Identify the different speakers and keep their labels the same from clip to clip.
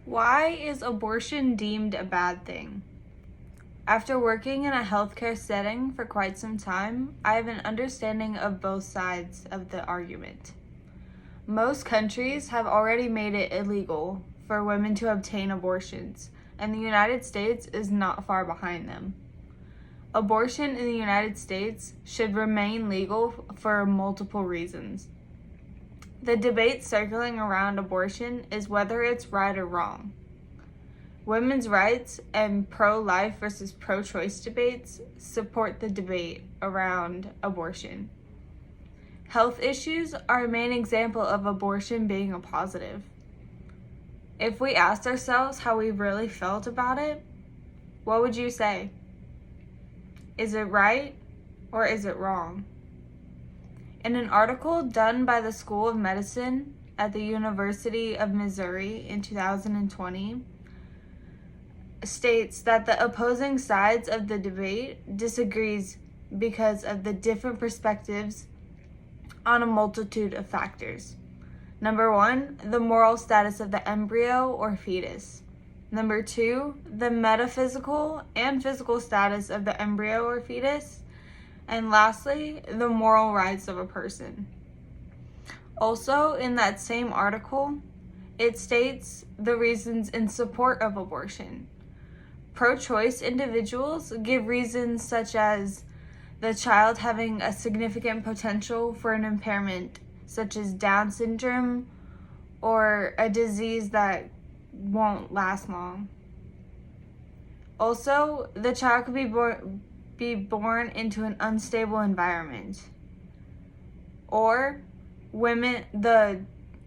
Speaker 1: Why is abortion deemed a bad thing? After working in a healthcare setting for quite some time, I have an understanding of both sides of the argument. Most countries have already made it illegal for women to obtain abortions, and the United States is not far behind them. Abortion in the United States should remain legal for multiple reasons. The debate circling around abortion is whether it's right or wrong. Women's rights and pro-life versus pro-choice debates support the debate around abortion. Health issues are a main example of abortion being a positive. If we asked ourselves how we really felt about it, what would you say? Is it right or is it wrong? In an article done by the School of Medicine at the University of Missouri in 2020, states that the opposing sides of the debate disagrees because of the different perspectives on a multitude of factors. Number 1, the moral status of the embryo or fetus. Number 2, the metaphysical and physical status of the embryo or fetus. And lastly, the moral rights of a person. Also, in that same article, it states the reasons in support of abortion. Pro-choice individuals give reasons such as the child having a significant potential for an impairment, such as Down syndrome or a disease that won't last long. Also, the child could be born into an unstable environment. Or the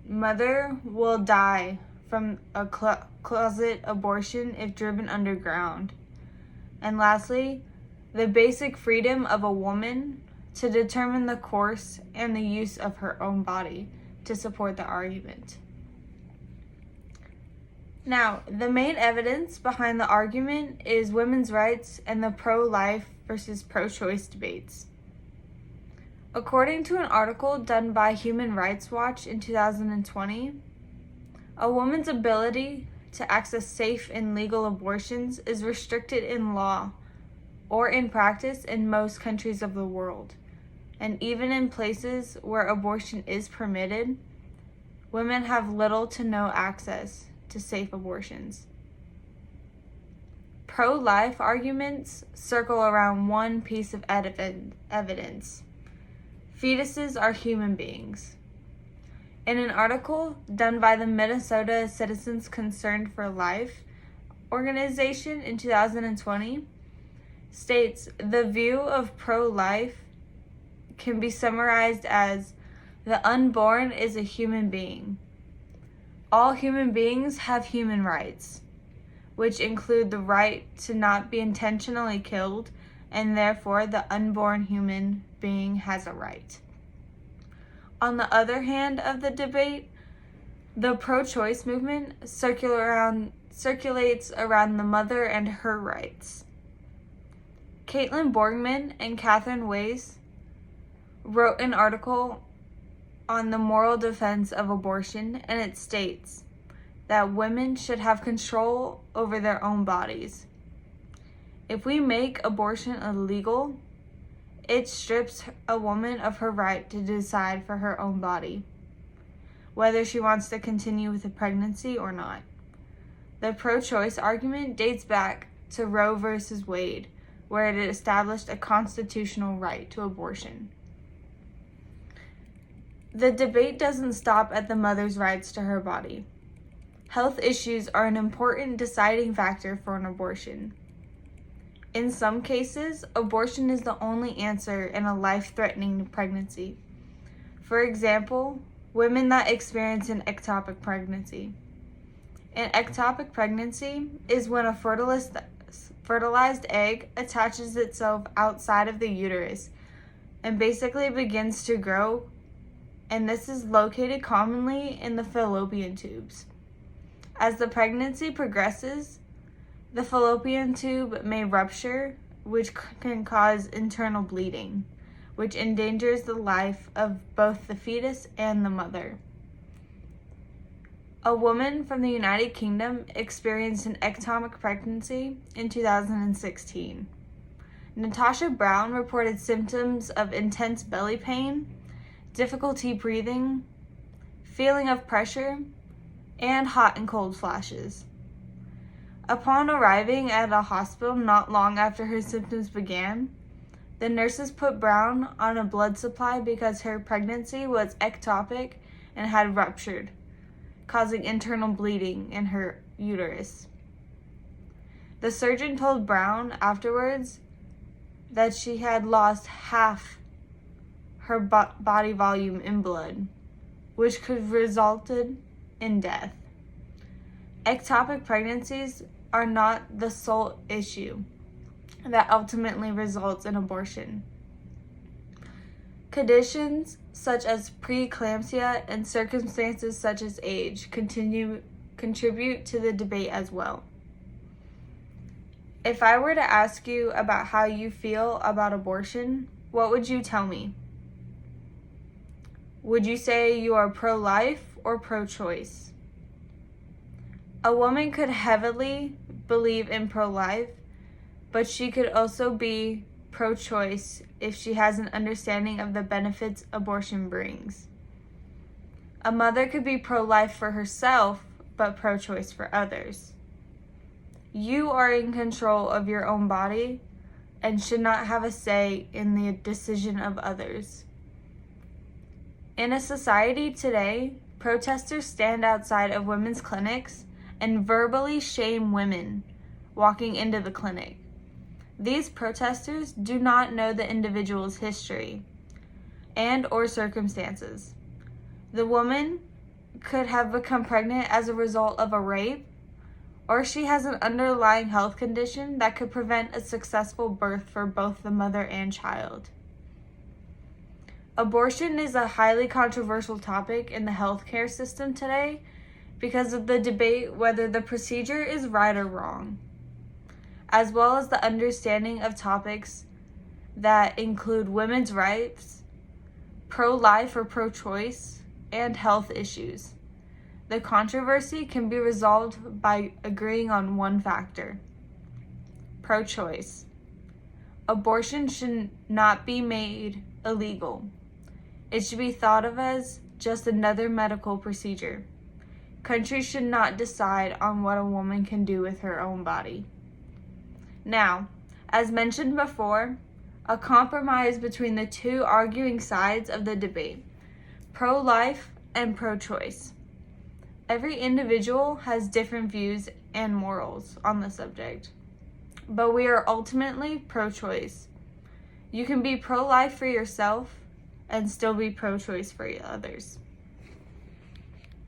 Speaker 1: mother will die from a closet abortion if driven underground. And lastly, the basic freedom of a woman to determine the course and the use of her own body to support the argument. Now, the main evidence behind the argument is women's rights and the pro-life versus pro-choice debates. According to an article done by Human Rights Watch in 2020, a woman's ability to access safe and legal abortions is restricted in law or in practice in most countries of the world. And even in places where abortion is permitted, women have little to no access to safe abortions. Pro-life arguments circle around one piece of evidence. Fetuses are human beings. In an article done by the Minnesota Citizens Concerned for Life organization in 2020, states the view of pro-life can be summarized as the unborn is a human being. All human beings have human rights, which include the right to not be intentionally killed, and therefore the unborn human being has a right. On the other hand of the debate, the pro-choice movement circulates around the mother and her rights. Caitlin Borgman and Catherine Weiss wrote an article on the moral defense of abortion, and it states that women should have control over their own bodies. If we make abortion illegal, it strips a woman of her right to decide for her own body, whether she wants to continue with a pregnancy or not. The pro-choice argument dates back to Roe versus Wade, where it established a constitutional right to abortion. The debate doesn't stop at the mother's rights to her body. Health issues are an important deciding factor for an abortion. In some cases, abortion is the only answer in a life-threatening pregnancy. For example, women that experience an ectopic pregnancy. An ectopic pregnancy is when a fertilized egg attaches itself outside of the uterus and basically begins to grow, and this is located commonly in the fallopian tubes. As the pregnancy progresses, the fallopian tube may rupture, which can cause internal bleeding, which in endangers the life of both the fetus and the mother. A woman from the United Kingdom experienced an ectopic pregnancy in 2016. Natasha Brown reported symptoms of intense belly pain, difficulty breathing, feeling of pressure, and hot and cold flashes. Upon arriving at a hospital not long after her symptoms began, the nurses put Brown on a blood supply because her pregnancy was ectopic and had ruptured, causing internal bleeding in her uterus. The surgeon told Brown afterwards that she had lost half her body volume in blood, which could have resulted in death. Ectopic pregnancies are not the sole issue that ultimately results in abortion. Conditions such as preeclampsia and circumstances such as age contribute to the debate as well. If I were to ask you about how you feel about abortion, what would you tell me? Would you say you are pro-life or pro-choice? A woman could heavily believe in pro-life, but she could also be pro-choice if she has an understanding of the benefits abortion brings. A mother could be pro-life for herself, but pro-choice for others. You are in control of your own body and should not have a say in the decision of others. In a society today, protesters stand outside of women's clinics and verbally shame women walking into the clinic. These protesters do not know the individual's history and or circumstances. The woman could have become pregnant as a result of a rape, or she has an underlying health condition that could prevent a successful birth for both the mother and child. Abortion is a highly controversial topic in the healthcare system today because of the debate whether the procedure is right or wrong, as well as the understanding of topics that include women's rights, pro-life or pro-choice, and health issues. The controversy can be resolved by agreeing on one factor: pro-choice. Abortion should not be made illegal. It should be thought of as just another medical procedure. Countries should not decide on what a woman can do with her own body. Now, as mentioned before, a compromise between the two arguing sides of the debate, pro-life and pro-choice. Every individual has different views and morals on the subject, but we are ultimately pro-choice. You can be pro-life for yourself and still be pro-choice for others.